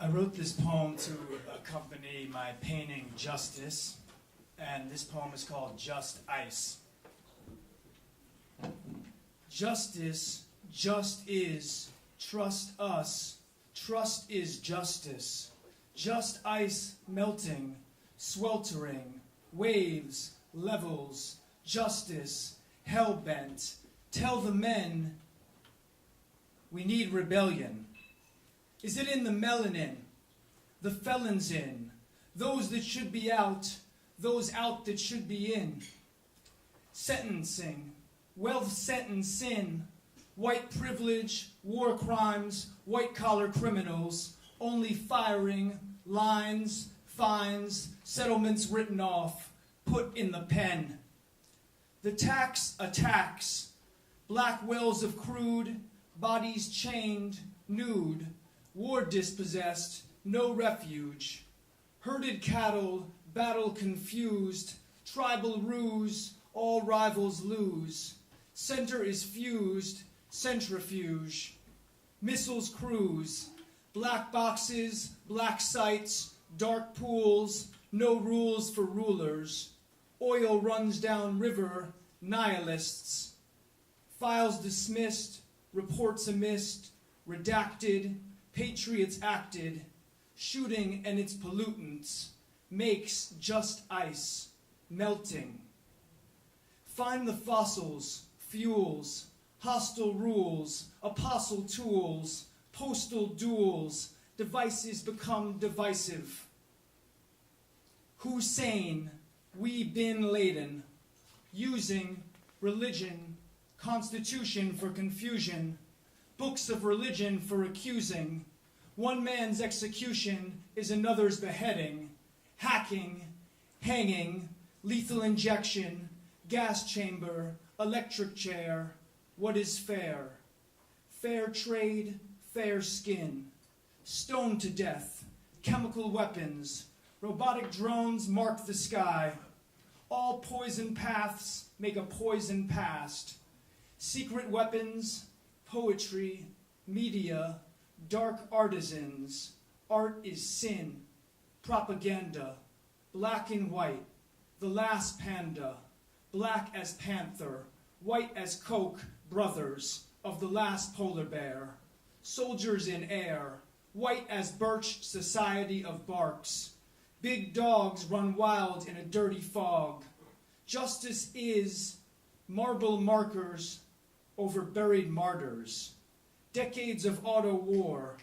I wrote this poem to accompany my painting Justice, and this poem is called Just Ice. Justice just is, trust us, trust is justice. Just ice melting, sweltering, waves, levels, justice, hell-bent. Tell the men we need rebellion. Is it in the melanin, the felons in, those that should be out, those out that should be in? Sentencing, wealth sentencing, white privilege, war crimes, white-collar criminals, only firing, lines, fines, settlements written off, put in the pen. The tax attacks, black wells of crude, bodies chained, nude, war dispossessed, no refuge. Herded cattle, battle confused, tribal ruse, all rivals lose. Center is fused, centrifuge. Missiles cruise, black boxes, black sites, dark pools, no rules for rulers. Oil runs down river, nihilists. Files dismissed, reports amissed, redacted, patriots acted, shooting and its pollutants makes just ice, melting. Find the fossils, fuels, hostile rules, apostle tools, postal duels, devices become divisive. Hussein, we bin Laden, using religion, constitution for confusion, books of religion for accusing. One man's execution is another's beheading, hacking, hanging, lethal injection, gas chamber, electric chair. What is fair? Fair trade, fair skin. Stoned to death, chemical weapons, robotic drones mark the sky. All poison paths make a poison past. Secret weapons, poetry, media, dark artisans. Art is sin, propaganda, black and white, the last panda, black as panther, white as coke, brothers of the last polar bear, soldiers in air, white as birch, society of barks. Big dogs run wild in a dirty fog. Justice is marble markers over buried martyrs. Decades of auto war,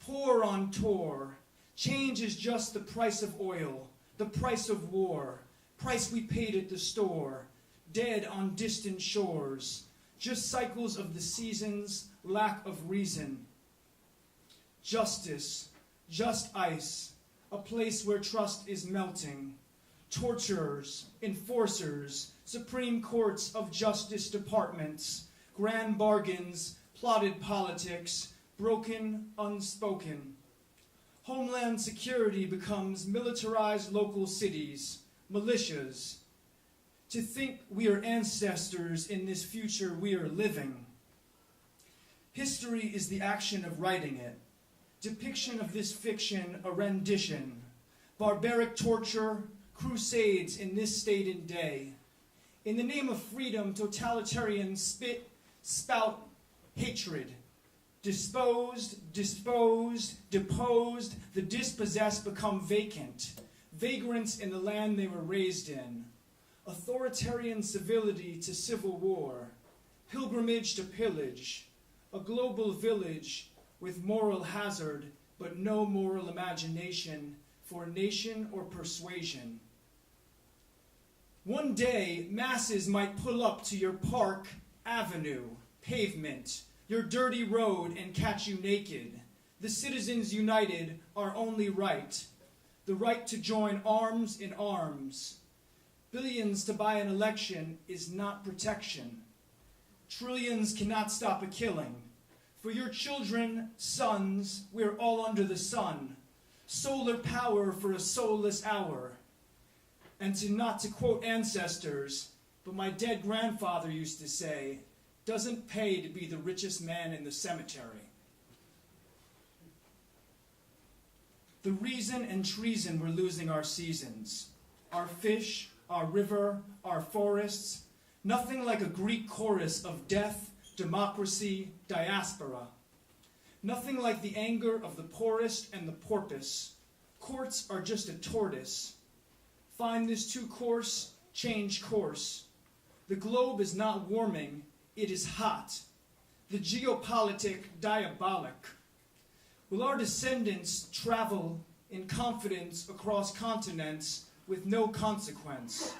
poor on tour. Change is just the price of oil, the price of war, price we paid at the store, dead on distant shores. Just cycles of the seasons, lack of reason. Justice, just ice, a place where trust is melting. Torturers, enforcers, Supreme Courts of Justice departments, grand bargains, plotted politics, broken, unspoken. Homeland security becomes militarized local cities, militias. To think we are ancestors in this future we are living. History is the action of writing it. Depiction of this fiction a rendition. Barbaric torture, crusades in this state and day. In the name of freedom, totalitarians spit, spout hatred. Disposed, deposed, the dispossessed become vacant. Vagrants in the land they were raised in. Authoritarian civility to civil war. Pilgrimage to pillage. A global village with moral hazard, but no moral imagination for nation or persuasion. One day, masses might pull up to your park, avenue, pavement, your dirty road and catch you naked. The citizens united are only right. The right to join arms in arms. Billions to buy an election is not protection. Trillions cannot stop a killing. For your children, sons, we're all under the sun. Solar power for a soulless hour. And not to quote ancestors, but my dead grandfather used to say, doesn't pay to be the richest man in the cemetery. The reason and treason we're losing our seasons, our fish, our river, our forests, nothing like a Greek chorus of death, democracy, diaspora. Nothing like the anger of the poorest and the porpoise. Courts are just a tortoise. Find this too coarse, change course. The globe is not warming, it is hot. The geopolitic diabolic. Will our descendants travel in confidence across continents with no consequence?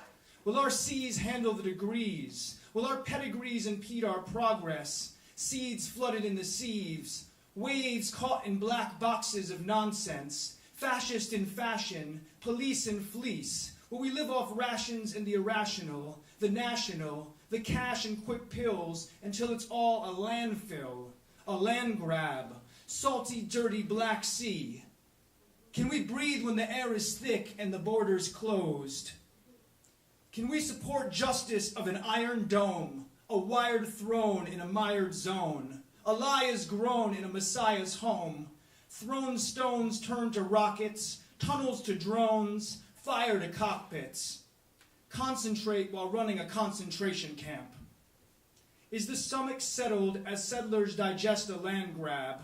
Will our seas handle the degrees? Will our pedigrees impede our progress? Seeds flooded in the sieves, waves caught in black boxes of nonsense, fascist in fashion, police in fleece. Will we live off rations and the irrational, the national, the cash and quick pills until it's all a landfill, a land grab, salty, dirty Black Sea? Can we breathe when the air is thick and the borders closed? Can we support justice of an iron dome, a wired throne in a mired zone? A lie is grown in a messiah's home. Thrown stones turn to rockets, tunnels to drones, fire to cockpits. Concentrate while running a concentration camp. Is the stomach settled as settlers digest a land grab?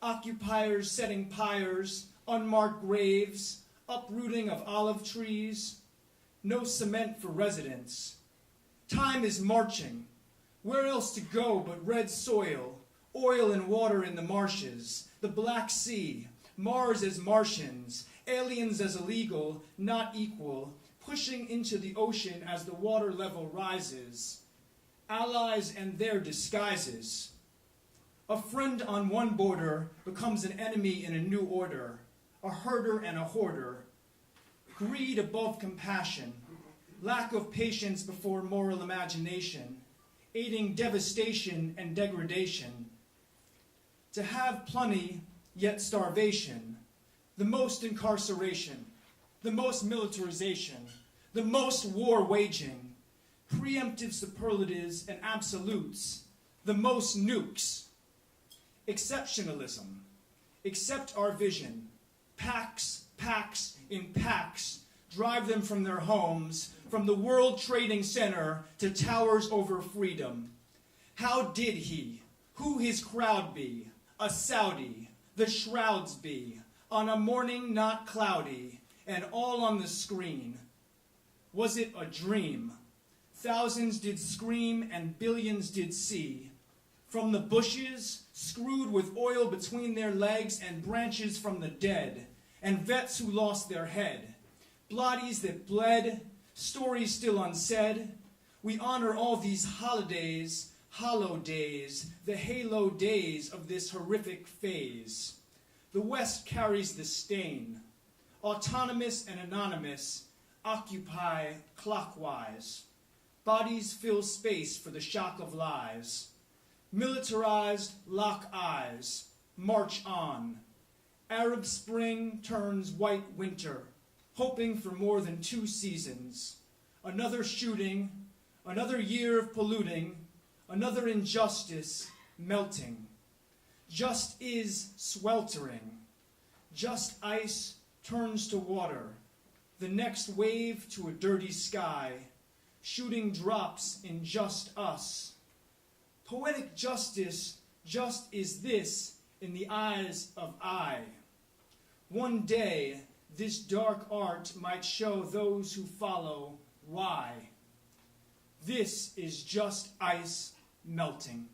Occupiers setting pyres, unmarked graves, uprooting of olive trees. No cement for residents. Time is marching. Where else to go but red soil, oil and water in the marshes, the Black Sea, Mars as Martians, aliens as illegal, not equal, pushing into the ocean as the water level rises, allies and their disguises. A friend on one border becomes an enemy in a new order, a herder and a hoarder. Greed above compassion, lack of patience before moral imagination, aiding devastation and degradation. To have plenty, yet starvation, the most incarceration, the most militarization, the most war waging, preemptive superlatives and absolutes, the most nukes. Exceptionalism, accept our vision, packs in packs, drive them from their homes, from the World Trading Center to towers over freedom. How did he, who his crowd be, a Saudi, the shrouds be, on a morning not cloudy, and all on the screen? Was it a dream? Thousands did scream and billions did see. From the bushes, screwed with oil between their legs and branches from the dead, and vets who lost their head, bodies that bled, stories still unsaid. We honor all these holidays, hollow days, the halo days of this horrific phase. The West carries the stain. Autonomous and anonymous, occupy clockwise. Bodies fill space for the shock of lies. Militarized, lock eyes, march on. Arab spring turns white winter, hoping for more than 2 seasons. Another shooting, another year of polluting, another injustice melting. Just is sweltering. Just ice turns to water. The next wave to a dirty sky, shooting drops in just us. Poetic justice just is this in the eyes of I. One day, this dark art might show those who follow why. This is just ice melting.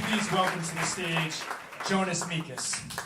Please welcome to the stage Jonas Mekas.